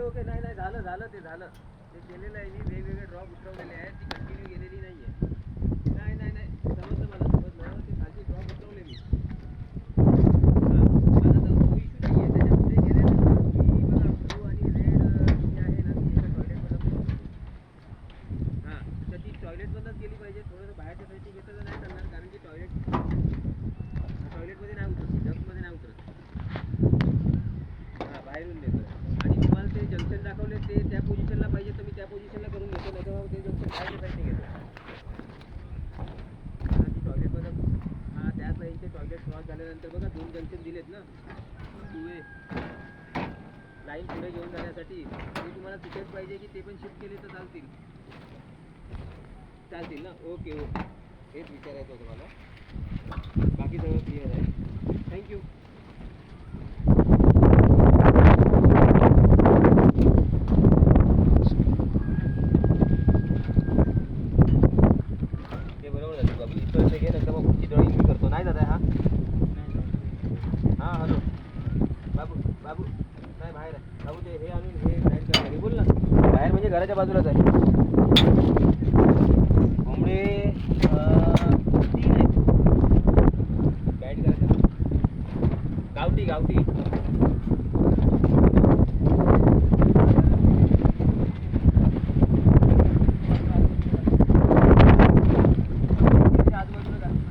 Okay. नाही नाही, झालं झालं, ते झालं. ते केलेलं आहे मी. वेगवेगळे ड्रॉप उतरवलेले आहेत. ती कंटिन्यू गेलेली नाही आहे. नाही नाही नाही, समजलं मला, समजलं. ते खालची ड्रॉप उतरवले मी. हां, माझा तो इश्यू नाही आहे. त्याच्यामध्ये गेल्यानंतर मी बघा ब्लू आणि रेड जी आहे ना, ती एका टॉयलेटमधून हां, तर ती टॉयलेटमधूनच गेली पाहिजे. थोडंसं बाहेरच्या साईडची घेतलं तर नाही चालणार, कारण की टॉयलेटमध्ये नाही उतरत, डक्टमध्ये नाही उतरत. हां, बाहेरून देतो. आणि तुम्हाला ते जंक्शन दाखवले ते त्या पोझिशनला पाहिजे तर मी त्या पोझिशनला करून घेतो, नाही तर ते जंक्शन बाहेरच्या साईडने घेतो. हां, ती टॉयलेटमध्ये हां, त्याच लाईनचे टॉयलेट क्रॉस झाल्यानंतर बघा 2 जंक्शन दिलेत ना, 2 वे लाईन पुढे घेऊन जाण्यासाठी. ते तुम्हाला तिथेच पाहिजे की ते पण शिफ्ट केले तर चालतील? चालतील ना? ओके ओके, हेच विचारायचं होतं मला. बाकी सगळं क्लिअर आहे. थँक्यू. ते बरोबर झालं बाबू. इथं घे, नंतर मग पुढची ड्रॉईंग मी करतो. नाही दादा. हां हां, हॅलो बाबू. बाबू नाही, बाहेर आहे बाबू. ते हे आणून हे गाईड करायला बोल ना. बाहेर म्हणजे घराच्या बाजूलाच आहे. कोंबडे 3 आहेत गाईड करायचं. गावठी गावठी. आजूबाजूला देखील